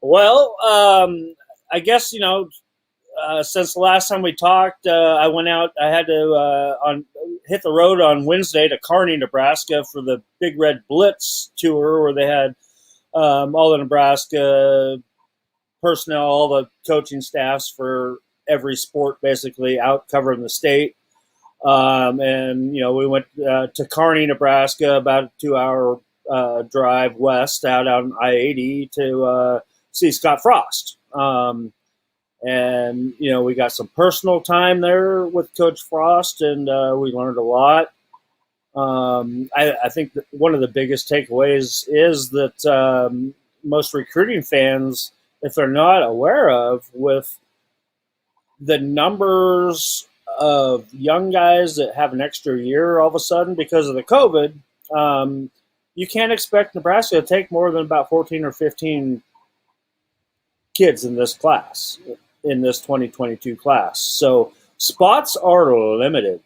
Well, I guess since the last time we talked, I went out. I had to on hit the road on Wednesday to Kearney, Nebraska, for the Big Red Blitz tour, where they had all the Nebraska personnel, all the coaching staffs for every sport, basically out covering the state. And we went to Kearney, Nebraska, about a 2 hour drive west out on I-80 to see Scott Frost. And we got some personal time there with Coach Frost, and we learned a lot. I think that one of the biggest takeaways is that most recruiting fans, if they're not aware of, with the numbers of young guys that have an extra year all of a sudden because of the COVID, you can't expect Nebraska to take more than about 14 or 15 kids in this class, in this 2022 class. So spots are limited,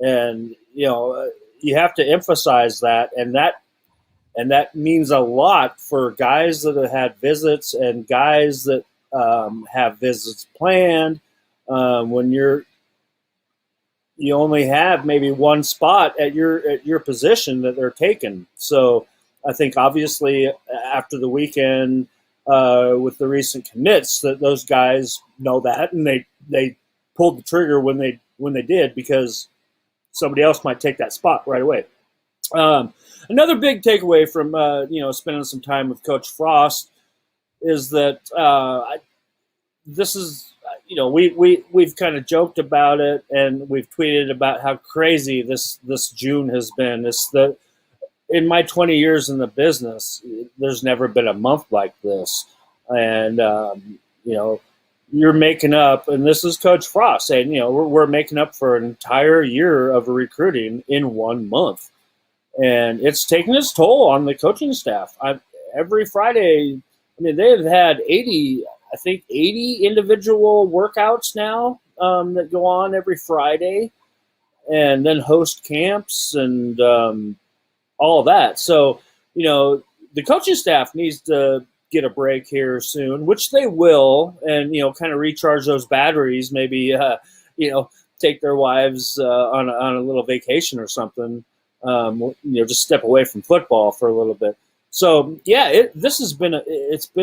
and you have to emphasize that, and that means a lot for guys that have had visits and guys that have visits planned. When you only have maybe one spot at your position that they're taking. So I think obviously after the weekend with the recent commits, that those guys know that, and they pulled the trigger when they did, because somebody else might take that spot right away. Another big takeaway from spending some time with Coach Frost is that this is we've kind of joked about it, and we've tweeted about how crazy this June has been. In my 20 years in the business, there's never been a month like this, and you're making up, and this is Coach Frost saying, we're making up for an entire year of recruiting in 1 month, and it's taking its toll on the coaching staff. Every Friday, they've had 80 individual workouts now that go on every Friday, and then host camps and all of that. So, the coaching staff needs to get a break here soon, which they will, and, kind of recharge those batteries, maybe, take their wives on a little vacation or something, just step away from football for a little bit. So, yeah, it's been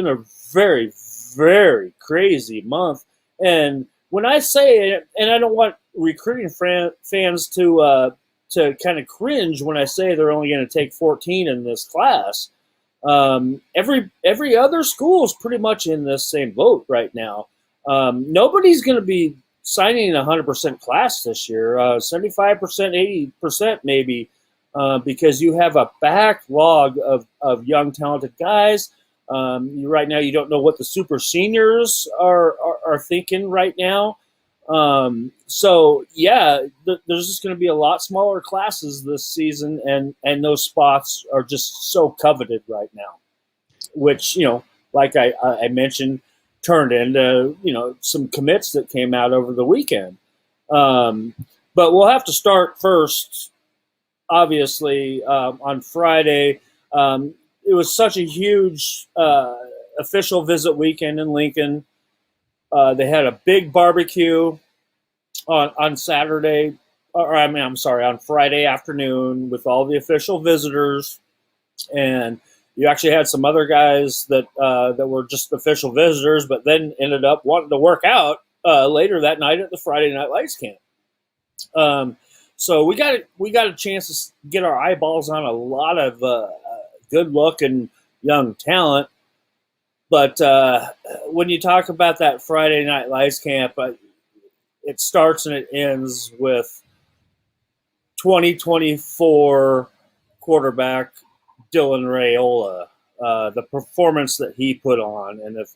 a very, very crazy month. And when I say it, and I don't want recruiting fans to kind of cringe when I say they're only going to take 14 in this class. Every other school is pretty much in this same boat right now. Nobody's going to be signing a 100% class this year, 75%, 80% maybe, because you have a backlog of young, talented guys. Right now, you don't know what the super seniors are thinking right now. So yeah, there's just going to be a lot smaller classes this season, and those spots are just so coveted right now, which, like I mentioned, turned into, some commits that came out over the weekend. But we'll have to start first, obviously, on Friday. It was such a huge official visit weekend in Lincoln. They had a big barbecue on Saturday, on Friday afternoon with all the official visitors, and you actually had some other guys that were just official visitors, but then ended up wanting to work out later that night at the Friday Night Lights camp. So we got a chance to get our eyeballs on a lot of good-looking young talent. But when you talk about that Friday Night Lights camp, it starts and it ends with 2024 quarterback Dylan Raiola, the performance that he put on. And if,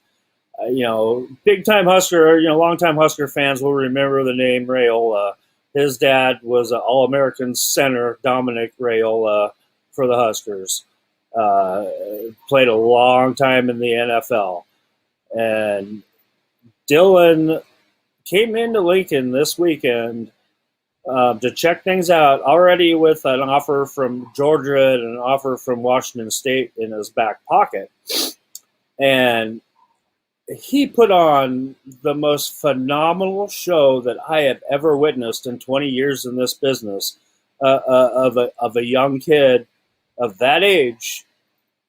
big-time Husker, long-time Husker fans will remember the name Raiola. His dad was an All-American center, Dominic Raiola, for the Huskers. Played a long time in the NFL. And Dylan came into Lincoln this weekend to check things out, already with an offer from Georgia and an offer from Washington State in his back pocket. And he put on the most phenomenal show that I have ever witnessed in 20 years in this business, of a young kid of that age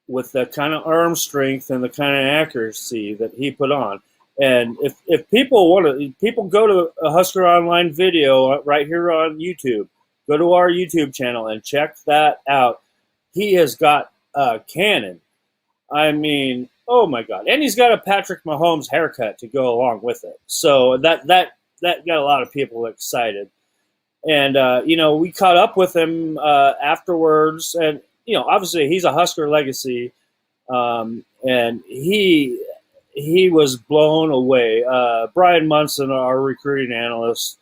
with the kind of arm strength and the kind of accuracy that he put on. And if people want to, people go to a Husker Online video right here on YouTube. Go to our YouTube channel and check that out. He has got a cannon. I mean, oh my God! And he's got a Patrick Mahomes haircut to go along with it. So that got a lot of people excited. And we caught up with him afterwards, and obviously he's a Husker legacy, and he was blown away. Brian Munson, our recruiting analyst,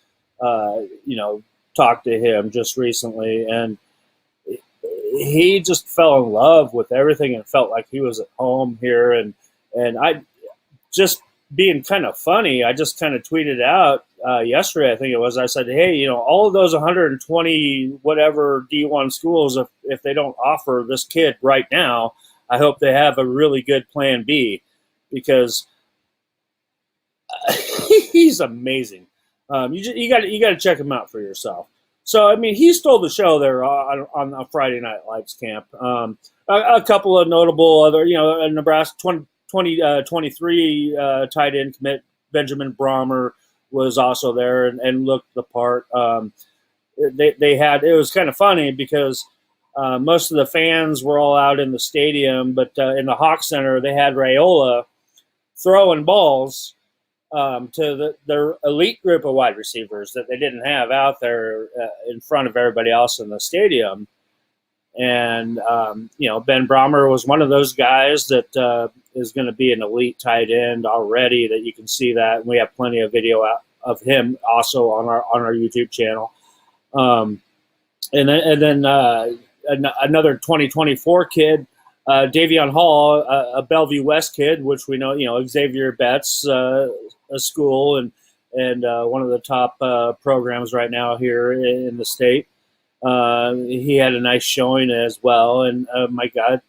talked to him just recently, and he just fell in love with everything and felt like he was at home here. And I just being kind of funny, I just kind of tweeted out yesterday, I think it was. I said, hey, all of those 120 whatever D1 schools, if they don't offer this kid right now, I hope they have a really good plan B, because he's amazing. You got to check him out for yourself. So I mean, he stole the show there on a Friday Night Lights camp. A couple of notable other, Nebraska 2023 tight end commit Benjamin Brommer was also there and looked the part. They had, it was kind of funny because most of the fans were all out in the stadium, but in the Hawk Center they had Raiola throwing balls to their elite group of wide receivers that they didn't have out there in front of everybody else in the stadium. And, Ben Brommer was one of those guys that is going to be an elite tight end already, that you can see that. And we have plenty of video of him also on our YouTube channel. And then another 2024 kid, Davion Hall, a Bellevue West kid, which we know, Xavier Betts, a school and one of the top programs right now here in the state. He had a nice showing as well, and my God,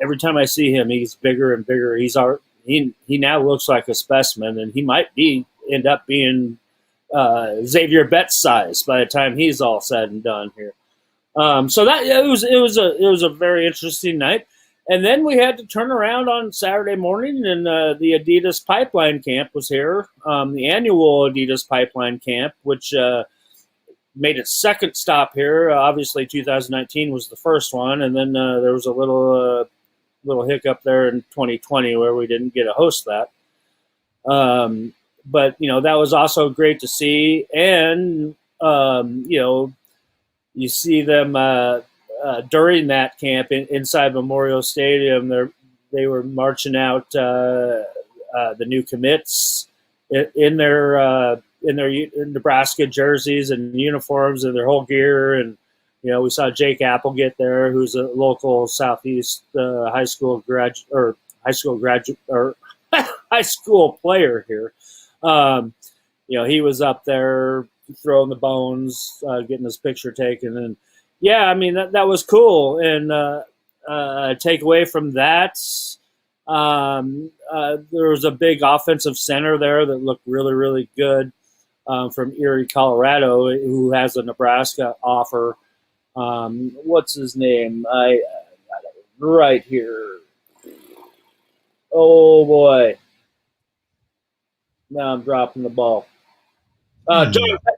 every time I see him, he's bigger and bigger. He now looks like a specimen, and he might end up being Xavier Betts size by the time he's all said and done here. So that it was a very interesting night. And then we had to turn around on Saturday morning, and the Adidas Pipeline Camp was here, the annual Adidas Pipeline Camp, which made its second stop here. Obviously, 2019 was the first one, and then there was a little hiccup there in 2020 where we didn't get to host that. But that was also great to see, and you see them during that camp inside Memorial Stadium. They were marching out the new commits in their Nebraska jerseys and uniforms and their whole gear. And we saw Jake Applegate there, who's a local Southeast high school player here. He was up there throwing the bones, getting his picture taken, and yeah, I mean that was cool. And take away from that, there was a big offensive center there that looked really, really good, from Erie, Colorado, who has a Nebraska offer. What's his name? I got it right here. Oh boy, now I'm dropping the ball.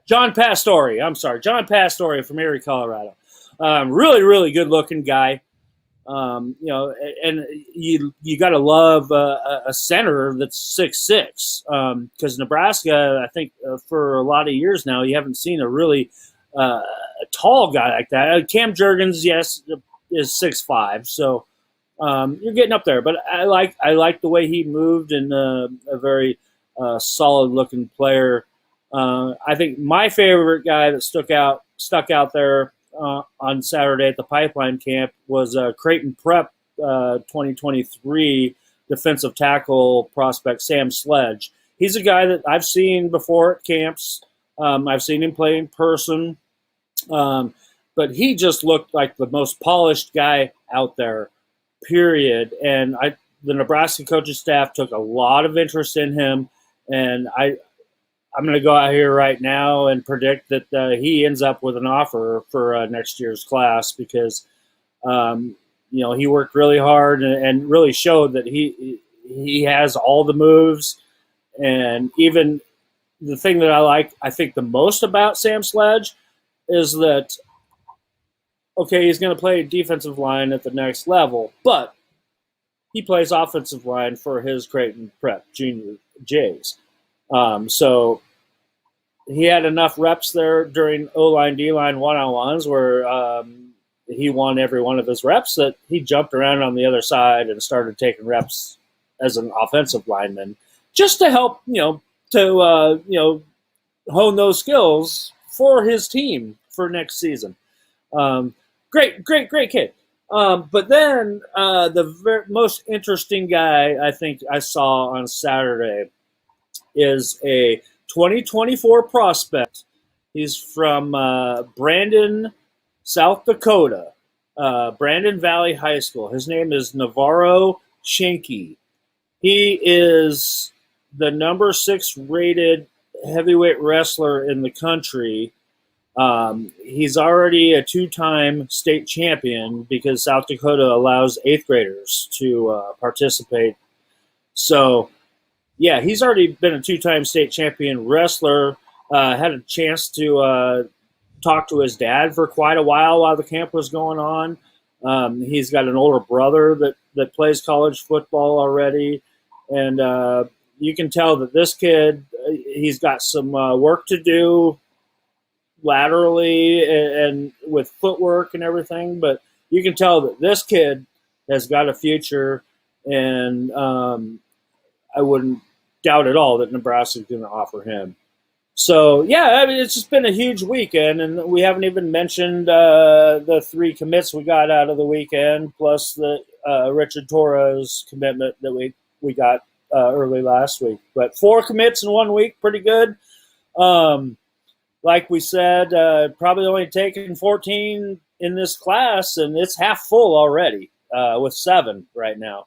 John Pastore. I'm sorry, John Pastore from Erie, Colorado. Really, really good looking guy. And you got to love a center that's 6'6", because Nebraska, I think, for a lot of years now, you haven't seen a really tall guy like that. Cam Jurgens, yes, is 6'5", so you're getting up there. But I like the way he moved, and a very solid looking player. I think my favorite guy that stuck out there on Saturday at the Pipeline Camp was Creighton Prep 2023 defensive tackle prospect Sam Sledge. He's a guy that I've seen before at camps. I've seen him play in person, but he just looked like the most polished guy out there, period. And the Nebraska coaching staff took a lot of interest in him, and I'm going to go out here right now and predict that he ends up with an offer for next year's class because he worked really hard and really showed that he has all the moves. And even the thing that I think the most about Sam Sledge is that, okay, he's going to play defensive line at the next level, but he plays offensive line for his Creighton Prep Junior Jays. So he had enough reps there during O-line, D-line one-on-ones where he won every one of his reps that he jumped around on the other side and started taking reps as an offensive lineman just to help, hone those skills for his team for next season. Great kid. But then the most interesting guy I think I saw on Saturday is a 2024 prospect. He's from Brandon, South Dakota, Brandon Valley High School. His name is Navarro Shanky. He is the number 6 rated heavyweight wrestler in the country. He's already a 2-time state champion because South Dakota allows 8th graders to participate. So, yeah, he's already been a 2-time state champion wrestler. Had a chance to talk to his dad for quite a while the camp was going on. He's got an older brother that plays college football already. And you can tell that this kid, he's got some work to do laterally and with footwork and everything, but you can tell that this kid has got a future, and I wouldn't doubt at all that Nebraska is going to offer him. So, yeah, I mean, it's just been a huge weekend, and we haven't even mentioned the 3 commits we got out of the weekend, plus the Richard Torres commitment that we got early last week. But 4 commits in 1 week, pretty good. Like we said, probably only taking 14 in this class, and it's half full already with 7 right now.